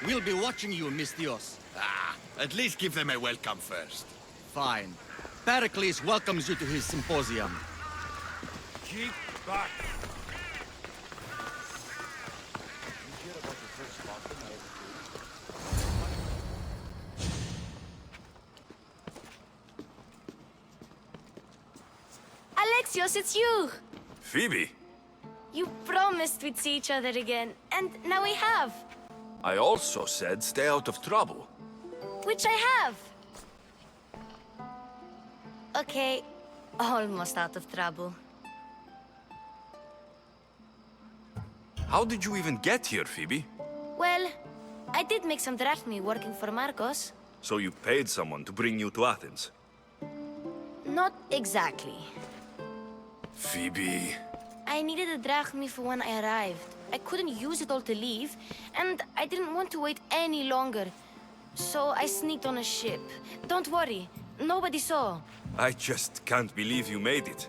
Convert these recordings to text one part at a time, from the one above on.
We'll be watching you, Mistios. At least give them a welcome first. Fine. Pericles welcomes you to his symposium. Keep back. Alexios, it's you! Phoebe, You promised we'd see each other again, and now we have. I also said stay out of trouble. Which I have. Okay, almost out of trouble. How did you even get here, Phoebe? Well, I did make some drachmi working for Marcos. So you paid someone to bring you to Athens? Not exactly. Phoebe... I needed a drachmi for when I arrived. I couldn't use it all to leave, and I didn't want to wait any longer. So I sneaked on a ship. Don't worry, nobody saw. I just can't believe you made it.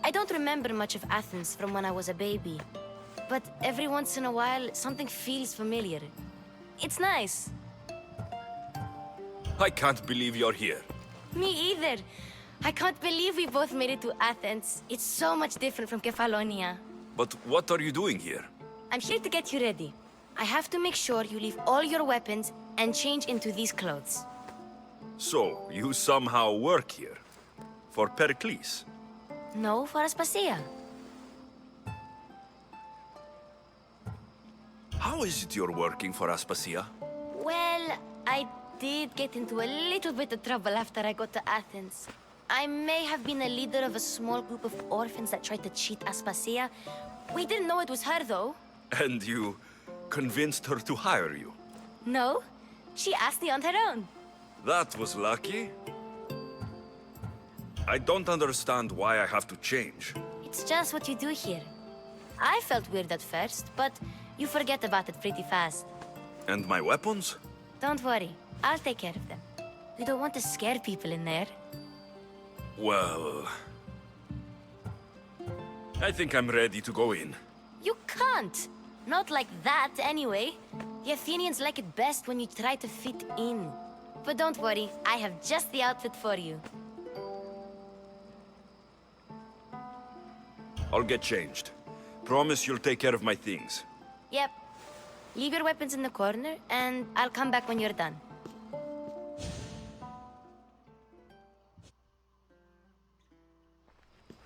I don't remember much of Athens from when I was a baby. But every once in a while, something feels familiar. It's nice. I can't believe you're here. Me either. I can't believe we both made it to Athens. It's so much different from Kefalonia. But what are you doing here? I'm here to get you ready. I have to make sure you leave all your weapons and change into these clothes. So, you somehow work here? For Pericles? No, for Aspasia. How is it you're working for Aspasia? Well, I did get into a little bit of trouble after I got to Athens. I may have been a leader of a small group of orphans that tried to cheat Aspasia. We didn't know it was her, though. And you convinced her to hire you? No, she asked me on her own. That was lucky. I don't understand why I have to change. It's just what you do here. I felt weird at first, but you forget about it pretty fast. And my weapons? Don't worry, I'll take care of them. We don't want to scare people in there. Well... I think I'm ready to go in. You can't! Not like that, anyway. The Athenians like it best when you try to fit in. But don't worry, I have just the outfit for you. I'll get changed. Promise you'll take care of my things. Yep. Leave your weapons in the corner, and I'll come back when you're done.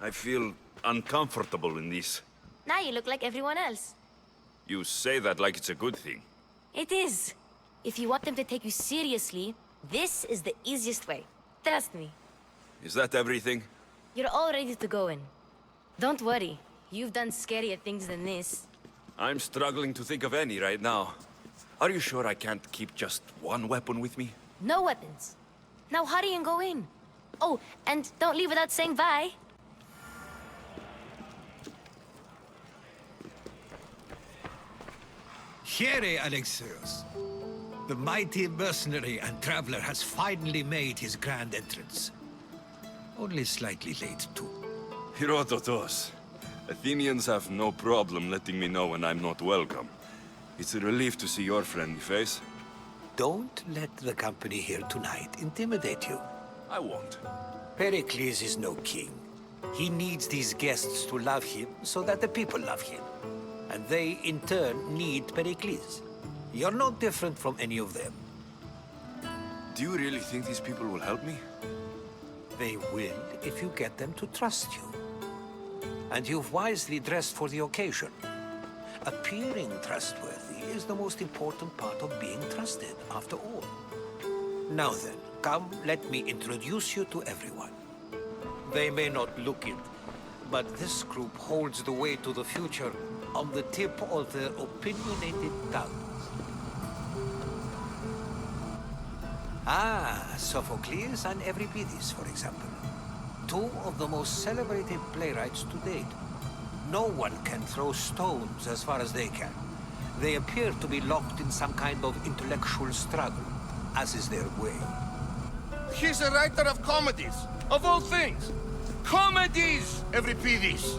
I feel uncomfortable in this. Now you look like everyone else. You say that like it's a good thing. It is. If you want them to take you seriously, this is the easiest way. Trust me. Is that everything? You're all ready to go in. Don't worry. You've done scarier things than this. I'm struggling to think of any right now. Are you sure I can't keep just one weapon with me? No weapons. Now hurry and go in. Oh, and don't leave without saying bye. Here, Alexios. The mighty mercenary and traveler has finally made his grand entrance. Only slightly late, too. Herodotos. Athenians have no problem letting me know when I'm not welcome. It's a relief to see your friendly face. Don't let the company here tonight intimidate you. I won't. Pericles is no king. He needs these guests to love him so that the people love him. And they, in turn, need Pericles. You're no different from any of them. Do you really think these people will help me? They will if you get them to trust you. And you've wisely dressed for the occasion. Appearing trustworthy is the most important part of being trusted, after all. Now then, come, let me introduce you to everyone. They may not look it, but this group holds the way to the future on the tip of their opinionated tongues. Ah, Sophocles and Euripides, for example. Two of the most celebrated playwrights to date. No one can throw stones as far as they can. They appear to be locked in some kind of intellectual struggle, as is their way. He's a writer of comedies, of all things. Comedies, Euripides.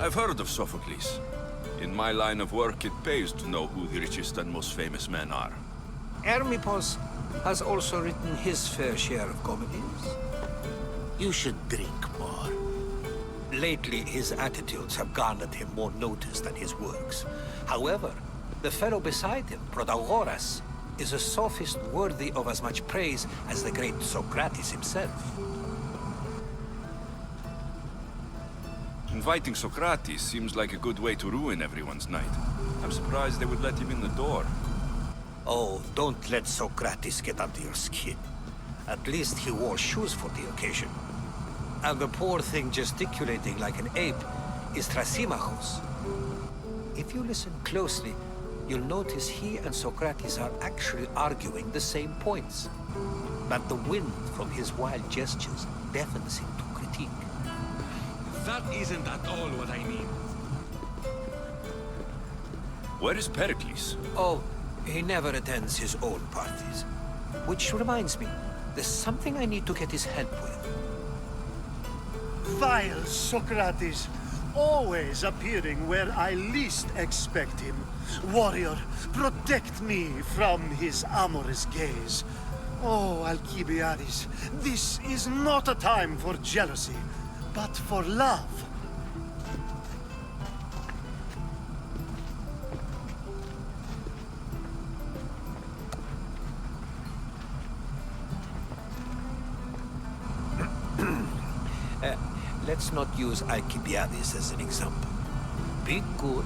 I've heard of Sophocles. In my line of work, it pays to know who the richest and most famous men are. Hermippos has also written his fair share of comedies. You should drink more. Lately, his attitudes have garnered him more notice than his works. However, the fellow beside him, Protagoras, is a sophist worthy of as much praise as the great Socrates himself. Inviting Socrates seems like a good way to ruin everyone's night. I'm surprised they would let him in the door. Oh, don't let Socrates get under your skin. At least he wore shoes for the occasion. And the poor thing gesticulating like an ape is Thrasymachos. If you listen closely, you'll notice he and Socrates are actually arguing the same points. But the wind from his wild gestures deafens him to critique. That isn't at all what I mean. Where is Pericles? Oh, he never attends his own parties. Which reminds me, there's something I need to get his help with. Vile Socrates, always appearing where I least expect him. Warrior, protect me from his amorous gaze. Oh, Alcibiades, this is not a time for jealousy, but for love. Let's not use Alcibiades as an example. Be good,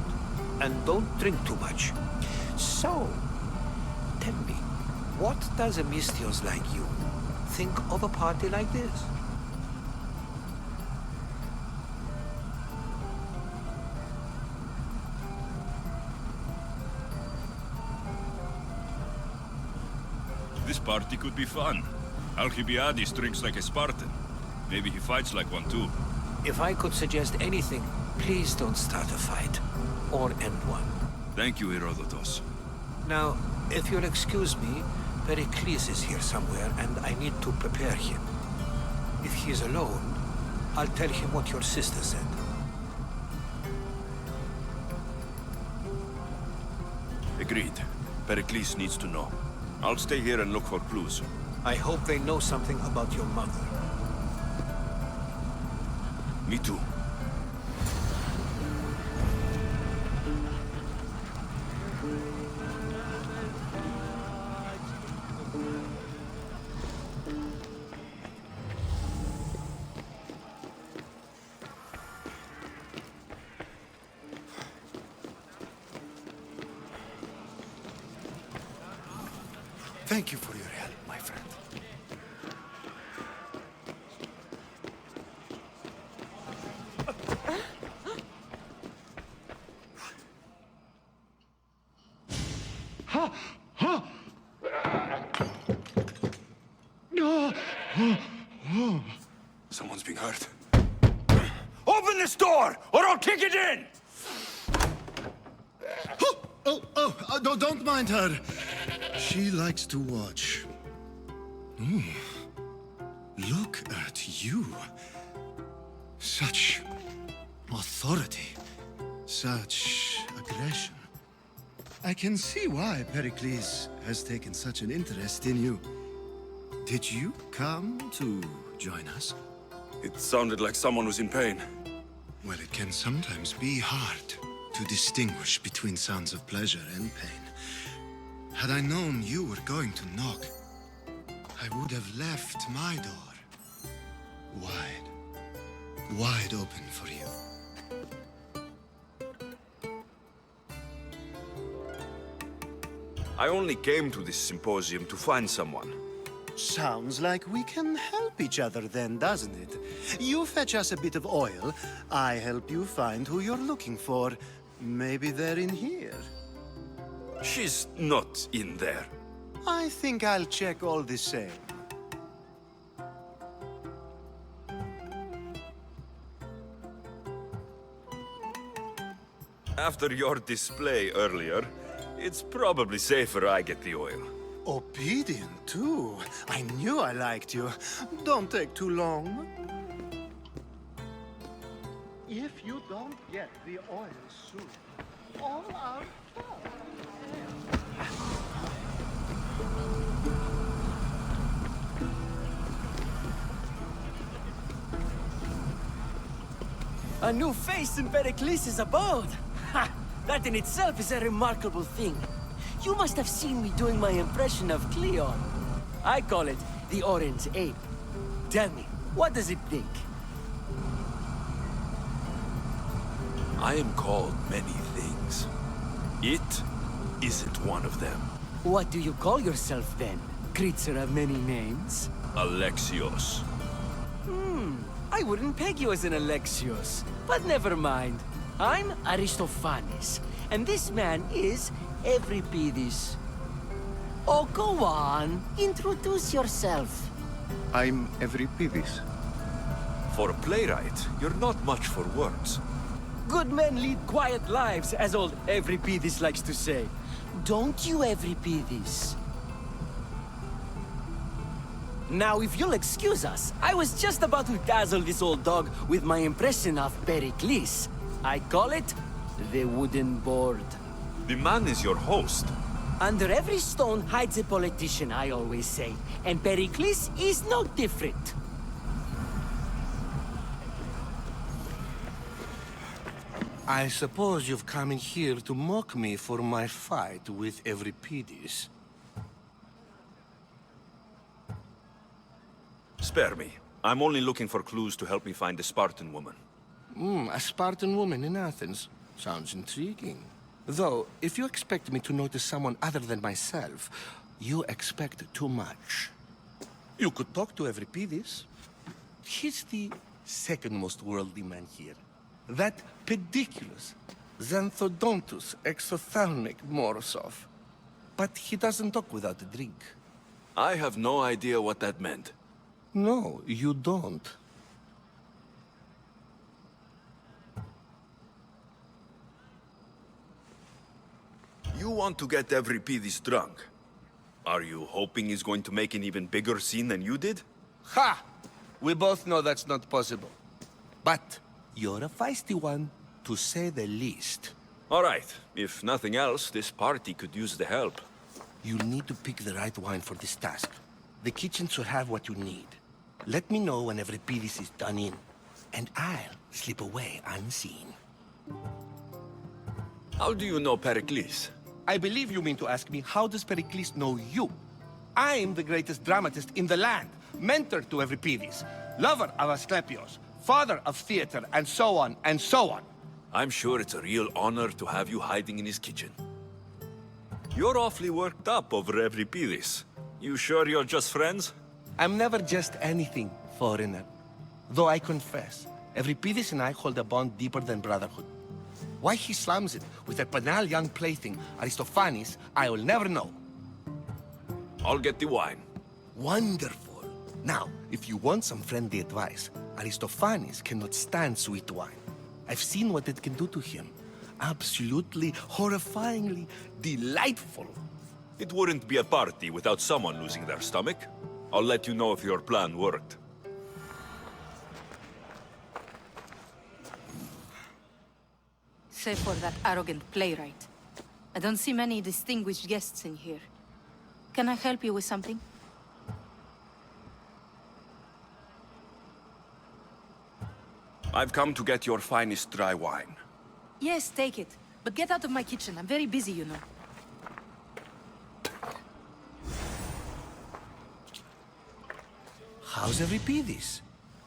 and don't drink too much. So, tell me, what does a Mystios like you think of a party like this? This party could be fun. Alcibiades drinks like a Spartan. Maybe he fights like one too. If I could suggest anything, please don't start a fight. Or end one. Thank you, Herodotus. Now, if you'll excuse me, Pericles is here somewhere, and I need to prepare him. If he is alone, I'll tell him what your sister said. Agreed. Pericles needs to know. I'll stay here and look for clues. I hope they know something about your mother. Me too. Thank you for your help, my friend. Someone's being hurt. Open this door, or I'll kick it in! No, don't mind her. She likes to watch. Ooh. Look at you. Such authority. Such aggression. I can see why Pericles has taken such an interest in you. Did you come to join us? It sounded like someone was in pain. Well, it can sometimes be hard to distinguish between sounds of pleasure and pain. Had I known you were going to knock, I would have left my door wide open for you. I only came to this symposium to find someone. Sounds like we can help each other then, doesn't it? You fetch us a bit of oil, I help you find who you're looking for. Maybe they're in here. She's not in there. I think I'll check all the same. After your display earlier, it's probably safer I get the oil. Obedient, too. I knew I liked you. Don't take too long. If you don't get the oil soon. All our fault. A new face in Pericles' abode! Ha! That in itself is a remarkable thing. You must have seen me doing my impression of Cleon. I call it the Orange Ape. Tell me, what does it think? I am called many things. It isn't one of them. What do you call yourself then? Creature of many names? Alexios. I wouldn't peg you as an Alexios, but never mind. I'm Aristophanes, and this man is Euripides. Oh, go on. Introduce yourself. I'm Euripides. For a playwright, you're not much for words. Good men lead quiet lives, as old Euripides likes to say. Don't you, Euripides? Now, if you'll excuse us, I was just about to dazzle this old dog with my impression of Pericles. I call it the wooden board. The man is your host. Under every stone hides a politician, I always say. And Pericles is no different. I suppose you've come in here to mock me for my fight with Euripides. Spare me. I'm only looking for clues to help me find a Spartan woman. A Spartan woman in Athens. Sounds intriguing. Though, if you expect me to notice someone other than myself, you expect too much. You could talk to Euripides. He's the second most worldly man here. That pediculous, xanthodontus exophthalmic Morosov. But he doesn't talk without a drink. I have no idea what that meant. No, you don't. You want to get Euripides drunk. Are you hoping he's going to make an even bigger scene than you did? Ha! We both know that's not possible. But you're a feisty one, to say the least. All right. If nothing else, this party could use the help. You'll need to pick the right wine for this task. The kitchen should have what you need. Let me know when Euripides is done in, and I'll slip away unseen. How do you know Pericles? I believe you mean to ask me, how does Pericles know you? I'm the greatest dramatist in the land, mentor to Euripides, lover of Asclepios, father of theater, and so on, and so on. I'm sure it's a real honor to have you hiding in his kitchen. You're awfully worked up over Euripides. You sure you're just friends? I'm never just anything, foreigner. Though I confess, Euripides and I hold a bond deeper than brotherhood. Why he slams it with a banal young plaything, Aristophanes, I will never know. I'll get the wine. Wonderful. Now, if you want some friendly advice, Aristophanes cannot stand sweet wine. I've seen what it can do to him. Absolutely, horrifyingly delightful. It wouldn't be a party without someone losing their stomach. I'll let you know if your plan worked. Save for that arrogant playwright. I don't see many distinguished guests in here. Can I help you with something? I've come to get your finest dry wine. Yes, take it. But get out of my kitchen. I'm very busy, you know. How's Euripides?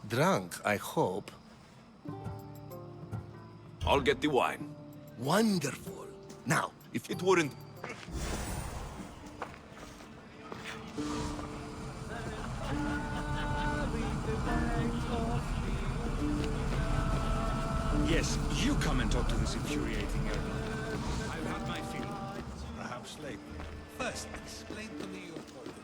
Drunk, I hope. I'll get the wine. Wonderful. Now, if It wouldn't... Yes, you come and talk to this infuriating elder. I've had my fill. Perhaps later. First, explain to me your point.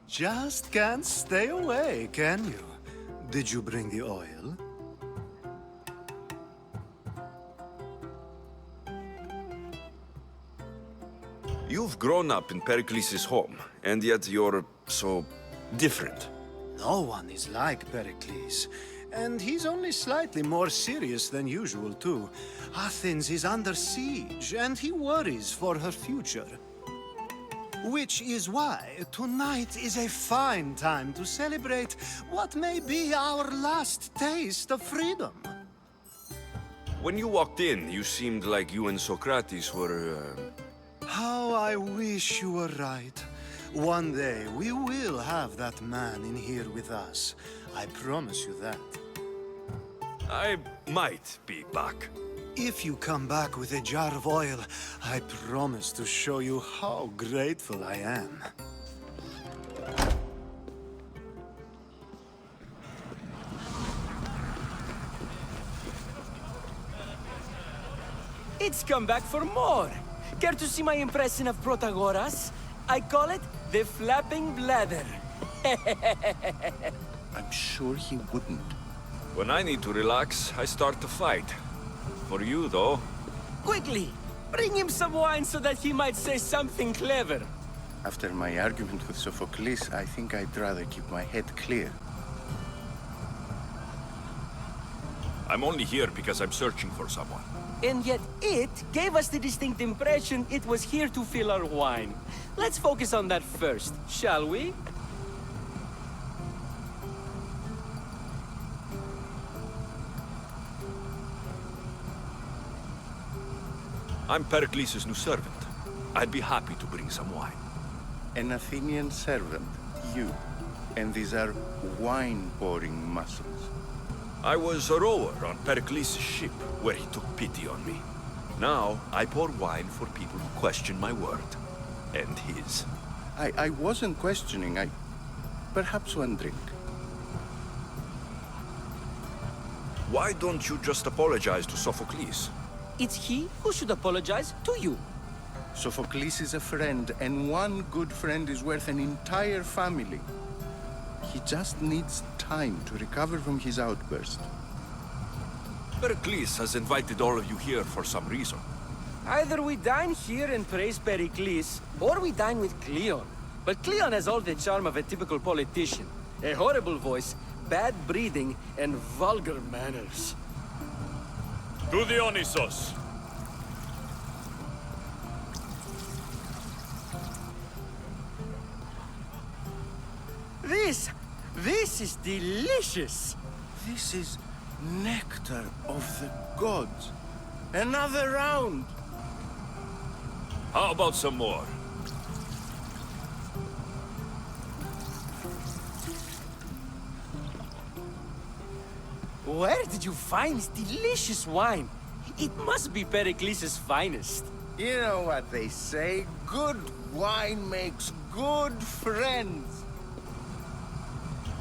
Just can't stay away, can you? Did you bring the oil? You've grown up in Pericles' home, and yet you're so different. No one is like Pericles. And he's only slightly more serious than usual, too. Athens is under siege, and he worries for her future. Which is why tonight is a fine time to celebrate what may be our last taste of freedom. When you walked in, you seemed like you and Socrates were, How I wish you were right. One day we will have that man in here with us. I promise you that. I might be back. If you come back with a jar of oil, I promise to show you how grateful I am. It's come back for more. Care to see my impression of Protagoras? I call it the flapping bladder. I'm sure he wouldn't. When I need to relax, I start to fight. For you, though. Quickly, bring him some wine so that he might say something clever. After my argument with Sophocles, I think I'd rather keep my head clear. I'm only here because I'm searching for someone. And yet it gave us the distinct impression it was here to fill our wine. Let's focus on that first, shall we? I'm Pericles' new servant. I'd be happy to bring some wine. An Athenian servant, you. And these are wine-pouring muscles. I was a rower on Pericles' ship, where he took pity on me. Now, I pour wine for people who question my word. And his. I wasn't questioning, perhaps one drink. Why don't you just apologize to Sophocles? It's he who should apologize to you. Sophocles is a friend, and one good friend is worth an entire family. He just needs time to recover from his outburst. Pericles has invited all of you here for some reason. Either we dine here and praise Pericles, or we dine with Cleon. But Cleon has all the charm of a typical politician. A horrible voice, bad breeding, and vulgar manners. To Dionysos! This is delicious! This is nectar of the gods. Another round! How about some more? Where did you find this delicious wine? It must be Pericles' finest. You know what they say, good wine makes good friends.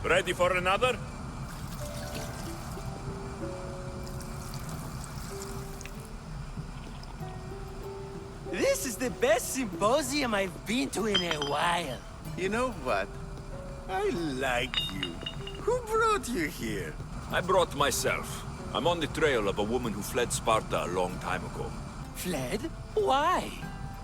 Ready for another? This is the best symposium I've been to in a while. You know what? I like you. Who brought you here? I brought myself. I'm on the trail of a woman who fled Sparta a long time ago. Fled? Why?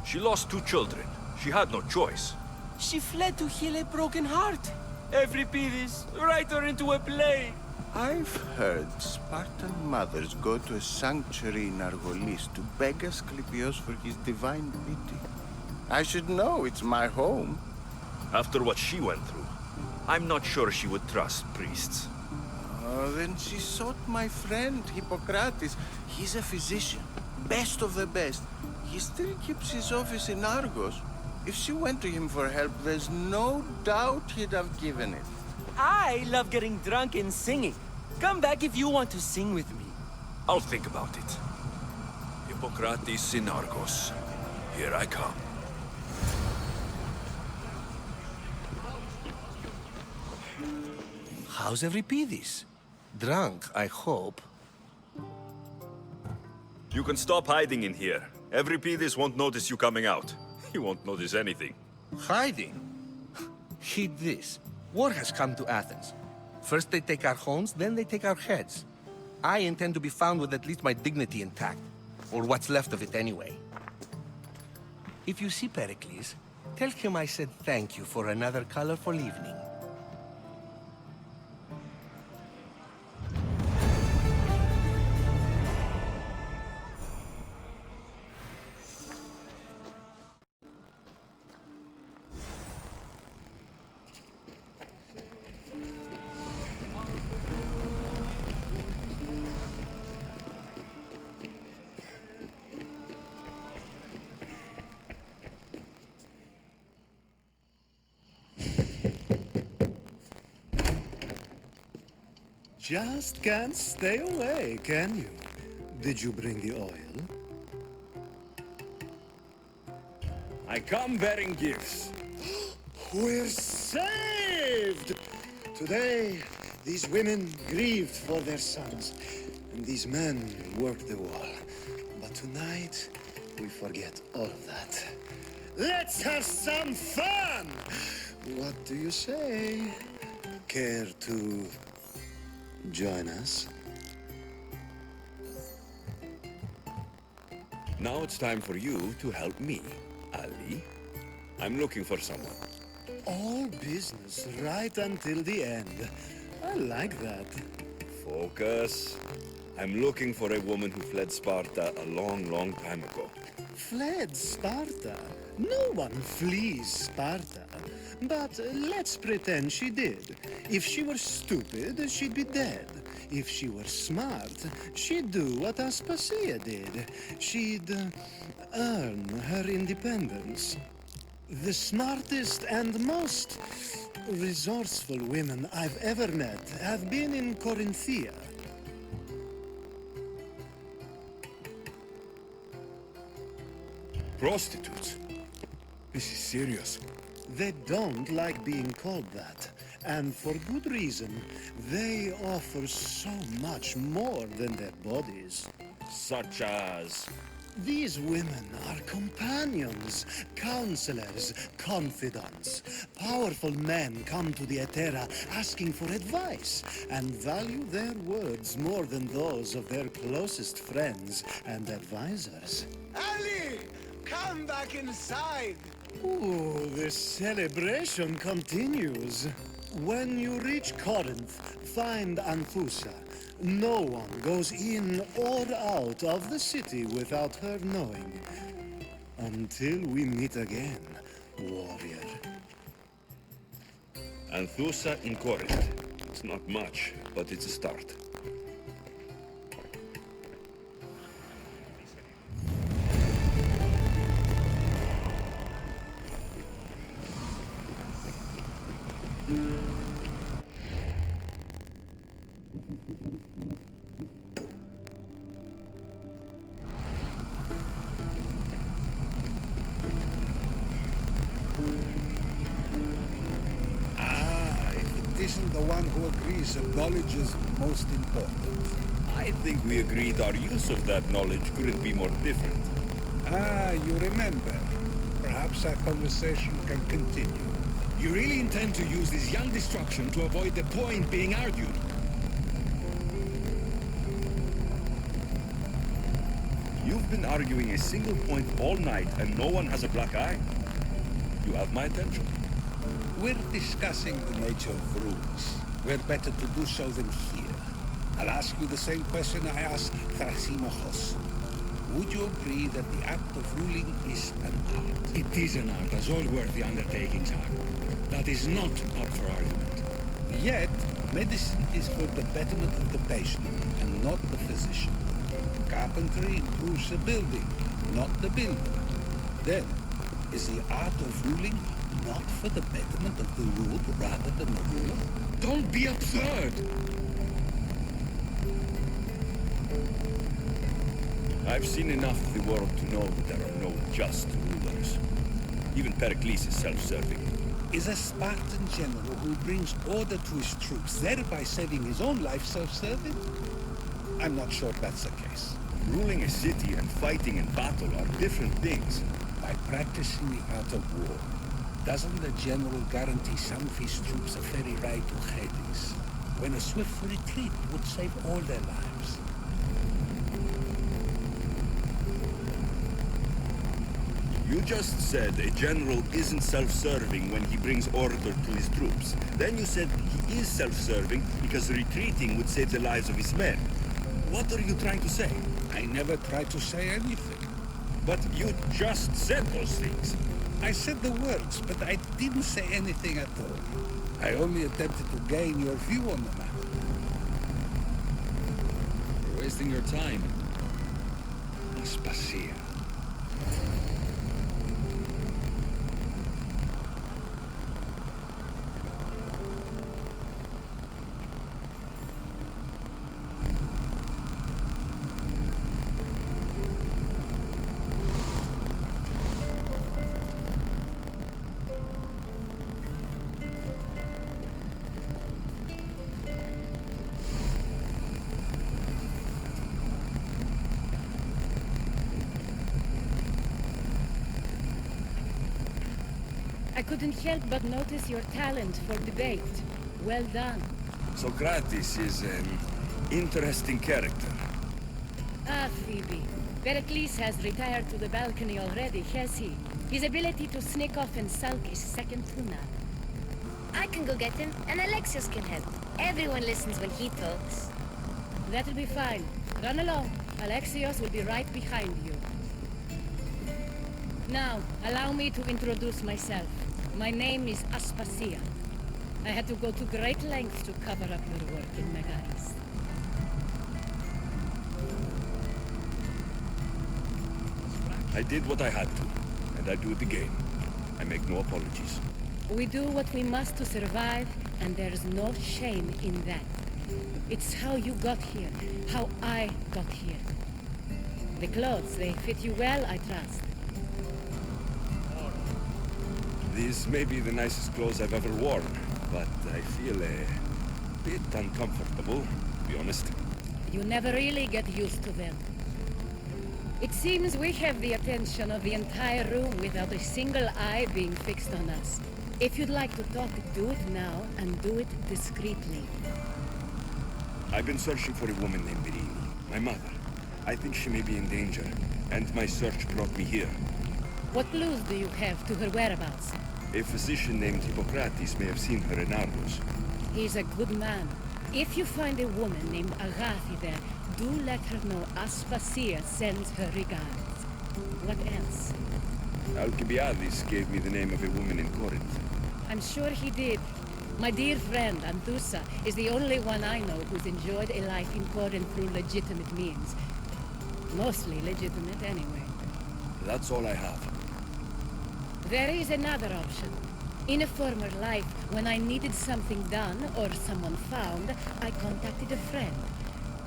She lost 2 children. She had no choice. She fled to heal a broken heart. Euripides, write her into a play. I've heard Spartan mothers go to a sanctuary in Argolis to beg Asclepios for his divine pity. I should know, it's my home. After what she went through, I'm not sure she would trust priests. Oh, then she sought my friend, Hippocrates. He's a physician, best of the best. He still keeps his office in Argos. If she went to him for help, there's no doubt he'd have given it. I love getting drunk and singing. Come back if you want to sing with me. I'll think about it. Hippocrates in Argos. Here I come. How's Euripides? Drunk, I hope. You can stop hiding in here. Euripides won't notice you coming out. He won't notice anything. Hiding? Heed this. War has come to Athens. First they take our homes, then they take our heads. I intend to be found with at least my dignity intact. Or what's left of it anyway. If you see Pericles, tell him I said thank you for another colorful evening. Just can't stay away, can you? Did you bring the oil? I come bearing gifts. We're saved! Today, these women grieved for their sons, and these men worked the wall. But tonight, we forget all of that. Let's have some fun! What do you say? Care to join us? Now it's time for you to help me, Ali. I'm looking for someone. All business right until the end. I like that. Focus. I'm looking for a woman who fled Sparta a long, long time ago. Fled Sparta? No one flees Sparta. But let's pretend she did. If she were stupid, she'd be dead. If she were smart, she'd do what Aspasia did. She'd earn her independence. The smartest and most resourceful women I've ever met have been in Corinthia. Prostitutes? This is serious. They don't like being called that, and for good reason. They offer so much more than their bodies. Such as... These women are companions, counselors, confidants. Powerful men come to the Etera asking for advice and value their words more than those of their closest friends and advisors. Ali! Come back inside! Ooh, the celebration continues. When you reach Corinth, find Anthusa. No one goes in or out of the city without her knowing. Until we meet again, warrior. Anthusa in Corinth. It's not much, but it's a start. Isn't the one who agrees that knowledge is most important. I think we agreed our use of that knowledge couldn't be more different. Ah, you remember. Perhaps our conversation can continue. You really intend to use this young destruction to avoid the point being argued? You've been arguing a single point all night and no one has a black eye. You have my attention. We're discussing the nature of rules. We're better to do so than here. I'll ask you the same question I asked Thrasymachos. Would you agree that the act of ruling is an art? It is an art, as all worthy undertakings are. That is not up for argument. Yet, medicine is for the betterment of the patient, and not the physician. Carpentry improves the building, not the builder. Then, is the art of ruling not for the betterment of the ruled rather than the ruler? Don't be absurd! I've seen enough of the world to know that there are no just rulers. Even Pericles is self-serving. Is a Spartan general who brings order to his troops, thereby saving his own life, self-serving? I'm not sure that's the case. Ruling a city and fighting in battle are different things. By practicing the art of war, doesn't the general guarantee some of his troops a ferry ride to Hades, when a swift retreat would save all their lives? You just said a general isn't self-serving when he brings order to his troops. Then you said he is self-serving because retreating would save the lives of his men. What are you trying to say? I never tried to say anything. But you just said those things. I said the words, but I didn't say anything at all. I only attempted to gain your view on the matter. You're wasting your time. Aspasia. I couldn't help but notice your talent for debate. Well done. Socrates is an interesting character. Ah, Phoebe. Pericles has retired to the balcony already, has he? His ability to sneak off and sulk is second to none. I can go get him, and Alexios can help. Everyone listens when he talks. That'll be fine. Run along. Alexios will be right behind you. Now, allow me to introduce myself. My name is Aspasia. I had to go to great lengths to cover up your work in Megaris. I did what I had to, and I do it again. I make no apologies. We do what we must to survive, and there's no shame in that. It's how you got here, how I got here. The clothes, they fit you well, I trust. These may be the nicest clothes I've ever worn, but I feel a bit uncomfortable, to be honest. You never really get used to them. It seems we have the attention of the entire room without a single eye being fixed on us. If you'd like to talk, do it now, and do it discreetly. I've been searching for a woman named Birini, my mother. I think she may be in danger, and my search brought me here. What clues do you have to her whereabouts? A physician named Hippocrates may have seen her in Argos. He's a good man. If you find a woman named Agathi there, do let her know Aspasia sends her regards. What else? Alcibiades gave me the name of a woman in Corinth. I'm sure he did. My dear friend, Anthusa, is the only one I know who's enjoyed a life in Corinth through legitimate means. Mostly legitimate, anyway. That's all I have. There is another option. In a former life, when I needed something done or someone found, I contacted a friend.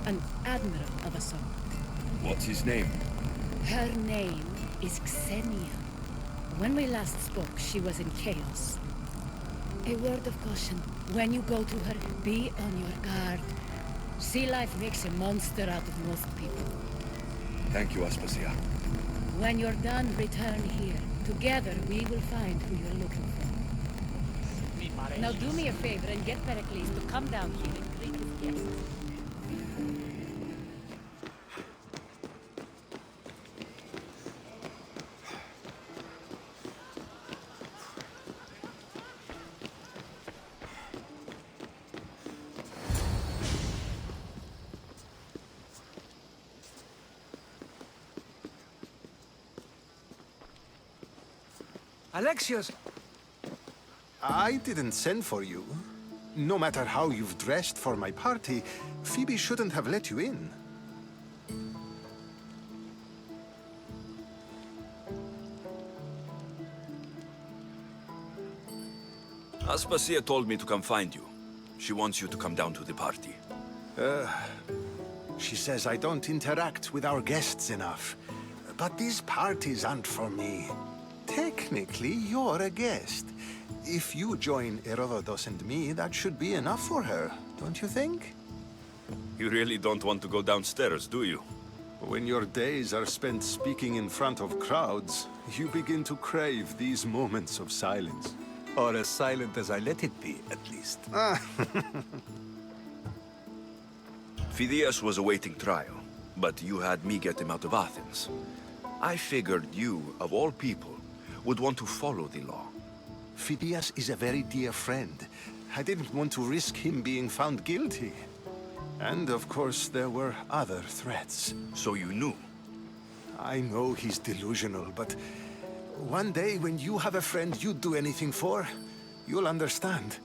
An admiral of a sort. What's his name? Her name is Xenia. When we last spoke, she was in chaos. A word of caution. When you go to her, be on your guard. Sea life makes a monster out of most people. Thank you, Aspasia. When you're done, return here. Together, we will find who you're looking for. Now do me a favor and get Pericles to come down here and greet his guests. Alexios! I didn't send for you. No matter how you've dressed for my party, Phoebe shouldn't have let you in. Aspasia told me to come find you. She wants you to come down to the party. She says I don't interact with our guests enough. But these parties aren't for me. Technically, you're a guest. If you join Herodotus and me, that should be enough for her, don't you think? You really don't want to go downstairs, do you? When your days are spent speaking in front of crowds, you begin to crave these moments of silence. Or as silent as I let it be, at least. Phidias was awaiting trial, but you had me get him out of Athens. I figured you, of all people, would want to follow the law. Phidias is a very dear friend. I didn't want to risk him being found guilty. And of course, there were other threats. So you knew? I know he's delusional, but one day when you have a friend you'd do anything for, you'll understand.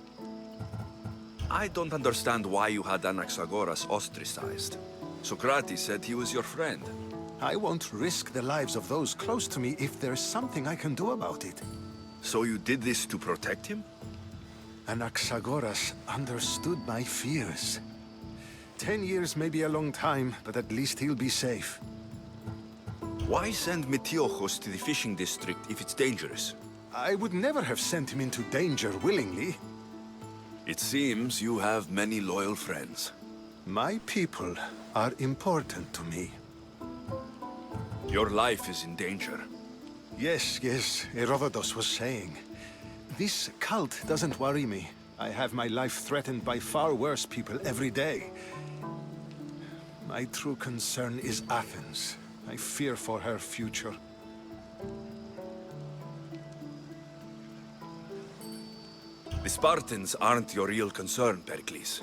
I don't understand why you had Anaxagoras ostracized. Socrates said he was your friend. I won't risk the lives of those close to me if there's something I can do about it. So you did this to protect him? Anaxagoras understood my fears. 10 years may be a long time, but at least he'll be safe. Why send Metiochos to the fishing district if it's dangerous? I would never have sent him into danger willingly. It seems you have many loyal friends. My people are important to me. Your life is in danger. Yes, Herodotus was saying. This cult doesn't worry me. I have my life threatened by far worse people every day. My true concern is Athens. I fear for her future. The Spartans aren't your real concern, Pericles.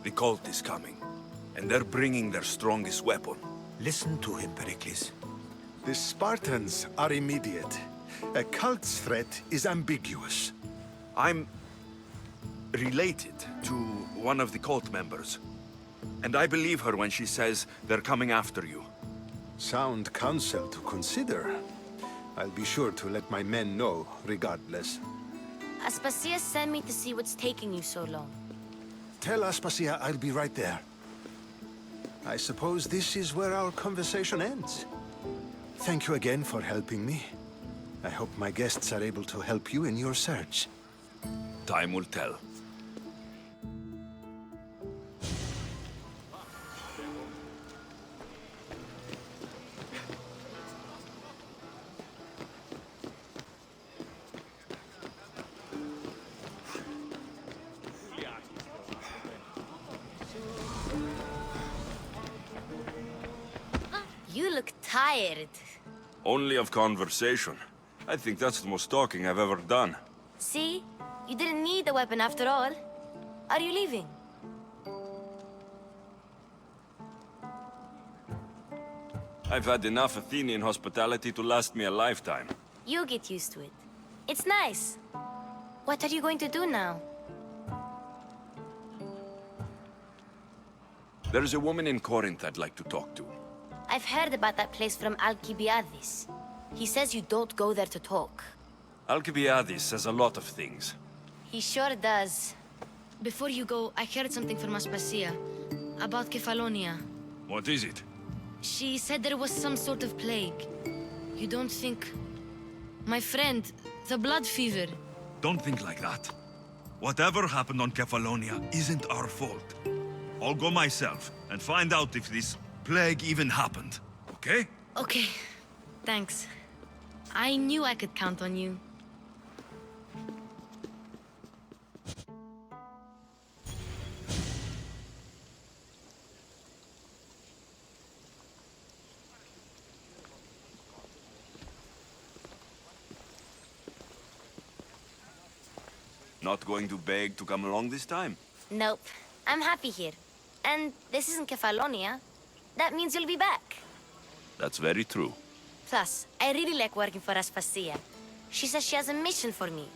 The cult is coming, and they're bringing their strongest weapon. Listen to him, Pericles. The Spartans are immediate. A cult's threat is ambiguous. I'm related to one of the cult members, and I believe her when she says they're coming after you. Sound counsel to consider. I'll be sure to let my men know, regardless. Aspasia sent me to see what's taking you so long. Tell Aspasia I'll be right there. I suppose this is where our conversation ends. Thank you again for helping me. I hope my guests are able to help you in your search. Time will tell. You look tired. Only of conversation. I think that's the most talking I've ever done. See? You didn't need a weapon after all. Are you leaving? I've had enough Athenian hospitality to last me a lifetime. You get used to it. It's nice. What are you going to do now? There's a woman in Corinth I'd like to talk to. I've heard about that place from Alcibiades. He says you don't go there to talk. Alcibiades says a lot of things. He sure does. Before you go, I heard something from Aspasia about Kefalonia. What is it? She said there was some sort of plague. You don't think... My friend, the blood fever. Don't think like that. Whatever happened on Kefalonia isn't our fault. I'll go myself and find out if this plague even happened, okay? Okay, thanks. I knew I could count on you. Not going to beg to come along this time? Nope, I'm happy here. And this isn't Kefalonia. That means you'll be back. That's very true. Plus, I really like working for Aspasia. She says she has a mission for me.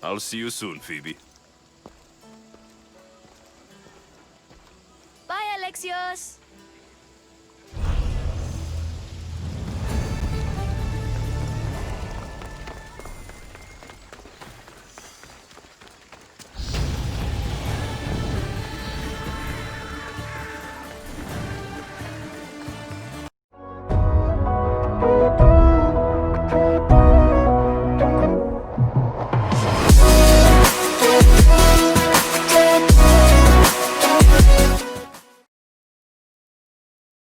I'll see you soon, Phoebe. Bye, Alexios!